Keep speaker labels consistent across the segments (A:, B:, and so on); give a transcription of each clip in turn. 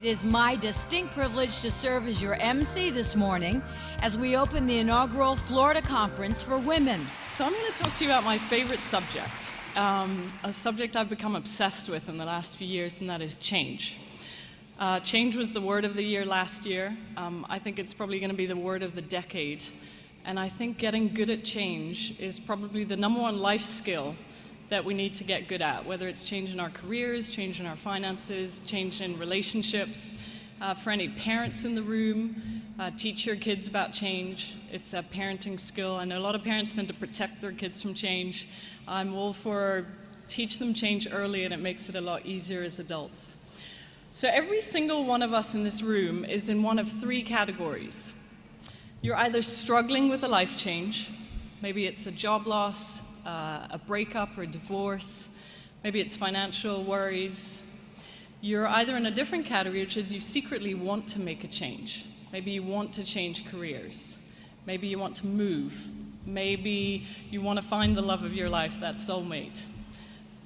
A: It is my distinct privilege to serve as your MC this morning as we open the inaugural Florida Conference for Women.
B: So I'm going to talk to you about my favorite subject, a subject I've become obsessed with in the last few years, and that is change. Change was the word of the year last year. I think it's probably going to be the word of the decade. And I think getting good at change is probably the #1 life skill that we need to get good at, whether it's change in our careers, change in our finances, change in relationships. For any parents in the room, teach your kids about change. It's a parenting skill. I know a lot of parents tend to protect their kids from change. I'm all for teach them change early, and it makes it a lot easier as adults. So every single one of us in this room is in one of 3 categories. You're either struggling with a life change, maybe it's a job loss, a breakup or a divorce, maybe it's financial worries. You're either in a different category, which is you secretly want to make a change. Maybe you want to change careers. Maybe you want to move. Maybe you want to find the love of your life, that soulmate.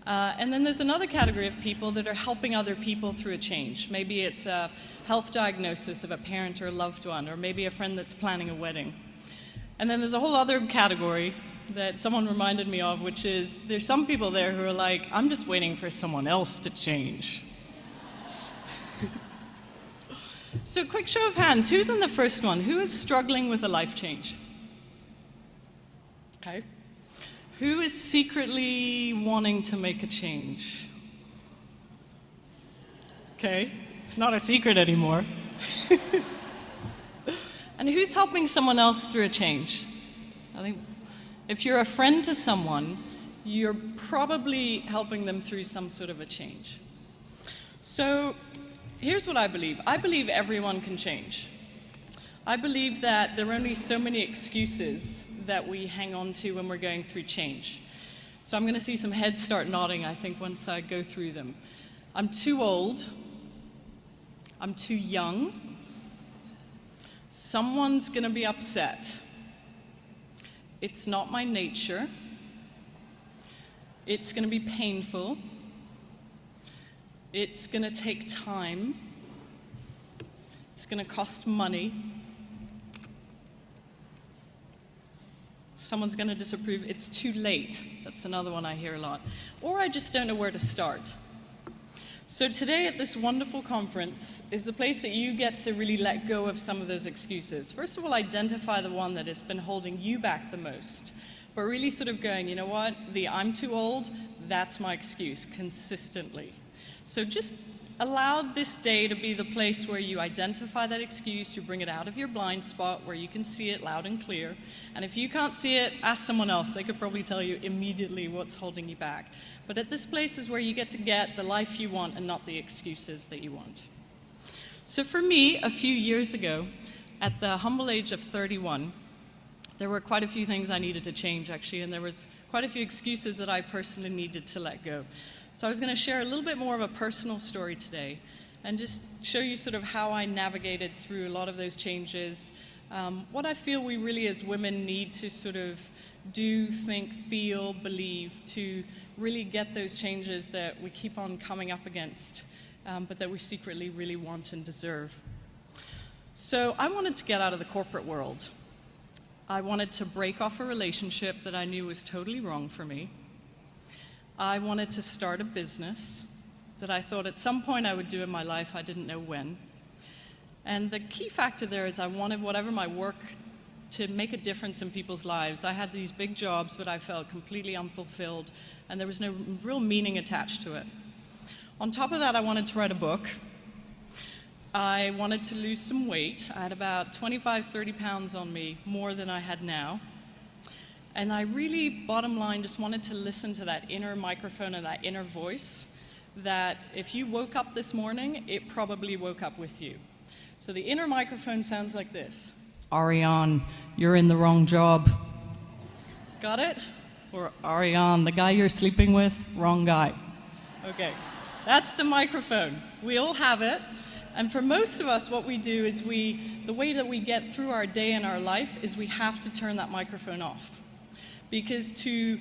B: And then there's another category of people that are helping other people through a change. Maybe it's a health diagnosis of a parent or a loved one, or maybe a friend that's planning a wedding. And then there's a whole other category that someone reminded me of, which is there's some people there who are like, I'm just waiting for someone else to change. So quick show of hands, who's in the first one? Who is struggling with a life change? Okay. Who is secretly wanting to make a change? Okay, it's not a secret anymore. And who's helping someone else through a change? I think if you're a friend to someone, you're probably helping them through some sort of a change. So here's what I believe. I believe everyone can change. I believe that there are only so many excuses that we hang on to when we're going through change. So I'm going to see some heads start nodding, I think, once I go through them. I'm too old. I'm too young. Someone's going to be upset. It's not my nature. It's going to be painful. It's going to take time. It's going to cost money. Someone's going to disapprove. It's too late. That's another one I hear a lot. Or I just don't know where to start. So today at this wonderful conference is the place that you get to really let go of some of those excuses. First of all, identify the one that has been holding you back the most. But really sort of going, you know what, the I'm too old, that's my excuse consistently. So just allow this day to be the place where you identify that excuse, you bring it out of your blind spot where you can see it loud and clear. And if you can't see it, ask someone else. They could probably tell you immediately what's holding you back. But at this place is where you get to get the life you want and not the excuses that you want. So for me, a few years ago, at the humble age of 31, there were quite a few things I needed to change, actually, and there was quite a few excuses that I personally needed to let go. So I was going to share a little bit more of a personal story today and just show you sort of how I navigated through a lot of those changes, what I feel we really as women need to sort of do, think, feel, believe to really get those changes that we keep on coming up against, but that we secretly really want and deserve. So I wanted to get out of the corporate world. I wanted to break off a relationship that I knew was totally wrong for me. I wanted to start a business that I thought at some point I would do in my life. I didn't know when. And the key factor there is I wanted whatever my work to make a difference in people's lives. I had these big jobs, but I felt completely unfulfilled, and there was no real meaning attached to it. On top of that, I wanted to write a book. I wanted to lose some weight. I had about 25, 30 pounds on me, more than I had now. And I really, bottom line, just wanted to listen to that inner microphone and that inner voice that if you woke up this morning, it probably woke up with you. So the inner microphone sounds like this. Ariane, you're in the wrong job. Got it? Or Ariane, the guy you're sleeping with, wrong guy. Okay, that's the microphone. We all have it. And for most of us, what we do is the way that we get through our day and our life is we have to turn that microphone off. Because to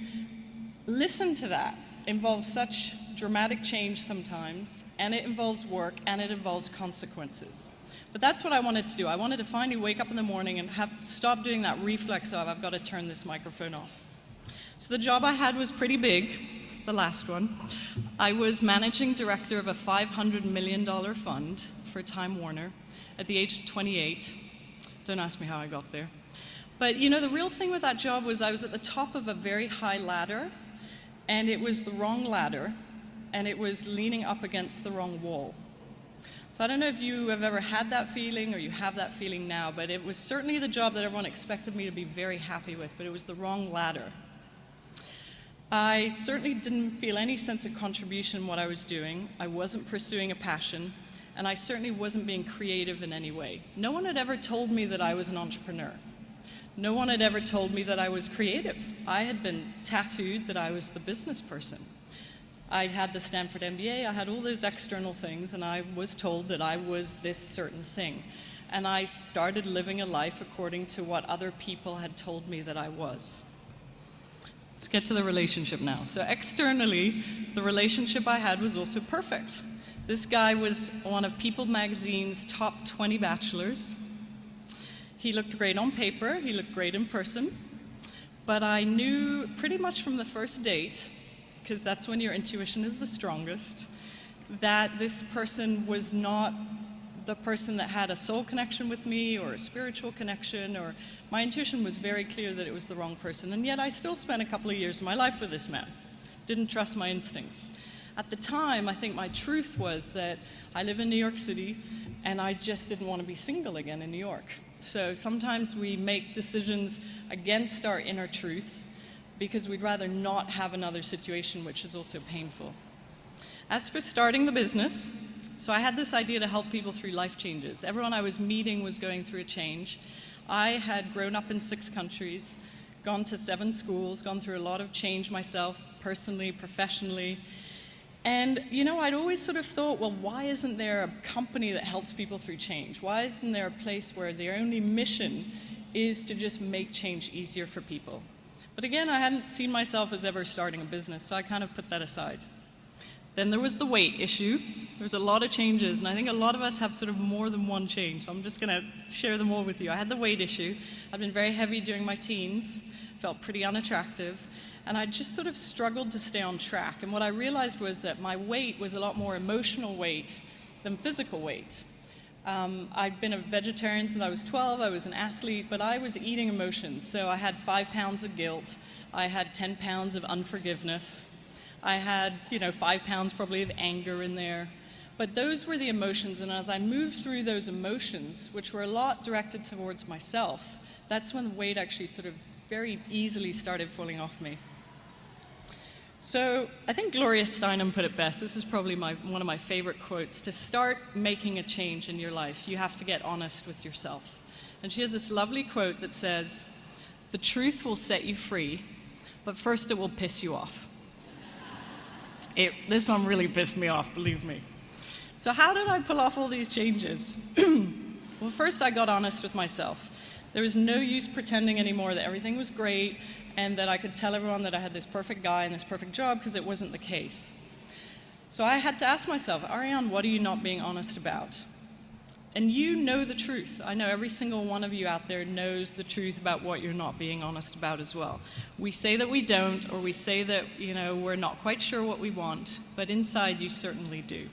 B: listen to that involves such dramatic change sometimes, and it involves work, and it involves consequences. But that's what I wanted to do. I wanted to finally wake up in the morning and stop doing that reflex of, I've got to turn this microphone off. So the job I had was pretty big, the last one. I was managing director of a $500 million fund for Time Warner at the age of 28. Don't ask me how I got there. But you know, the real thing with that job was I was at the top of a very high ladder, and it was the wrong ladder, and it was leaning up against the wrong wall. So I don't know if you have ever had that feeling or you have that feeling now, but it was certainly the job that everyone expected me to be very happy with, but it was the wrong ladder. I certainly didn't feel any sense of contribution in what I was doing. I wasn't pursuing a passion, and I certainly wasn't being creative in any way. No one had ever told me that I was an entrepreneur. No one had ever told me that I was creative. I had been tattooed that I was the business person. I had the Stanford MBA, I had all those external things, and I was told that I was this certain thing. And I started living a life according to what other people had told me that I was. Let's get to the relationship now. So externally, the relationship I had was also perfect. This guy was one of People magazine's top 20 bachelors. He looked great on paper, he looked great in person, but I knew pretty much from the first date, because that's when your intuition is the strongest, that this person was not the person that had a soul connection with me or a spiritual connection, or my intuition was very clear that it was the wrong person, and yet I still spent a couple of years of my life with this man. Didn't trust my instincts. At the time, I think my truth was that I live in New York City, and I just didn't want to be single again in New York. So sometimes we make decisions against our inner truth because we'd rather not have another situation, which is also painful. As for starting the business, so I had this idea to help people through life changes. Everyone I was meeting was going through a change. I had grown up in 6 countries, gone to 7 schools, gone through a lot of change myself, personally, professionally. And, you know, I'd always sort of thought, well, why isn't there a company that helps people through change? Why isn't there a place where their only mission is to just make change easier for people? But again, I hadn't seen myself as ever starting a business, so I kind of put that aside. Then there was the weight issue. There was a lot of changes, and I think a lot of us have sort of more than one change, so I'm just going to share them all with you. I had the weight issue. I'd been very heavy during my teens, felt pretty unattractive, and I just sort of struggled to stay on track. And what I realized was that my weight was a lot more emotional weight than physical weight. I'd been a vegetarian since I was 12, I was an athlete, but I was eating emotions. So I had 5 pounds of guilt, I had 10 pounds of unforgiveness, I had, 5 pounds probably of anger in there. But those were the emotions, and as I moved through those emotions, which were a lot directed towards myself, that's when the weight actually sort of very easily started falling off me. So I think Gloria Steinem put it best. This is probably one of my favorite quotes. To start making a change in your life, you have to get honest with yourself. And she has this lovely quote that says, "The truth will set you free, but first it will piss you off." This one really pissed me off, believe me. So how did I pull off all these changes? Well, first I got honest with myself. There was no use pretending anymore that everything was great and that I could tell everyone that I had this perfect guy and this perfect job, because it wasn't the case. So I had to ask myself, Ariane, what are you not being honest about? And you know the truth. I know every single one of you out there knows the truth about what you're not being honest about as well. We say that we don't, or we say that, we're not quite sure what we want, but inside you certainly do.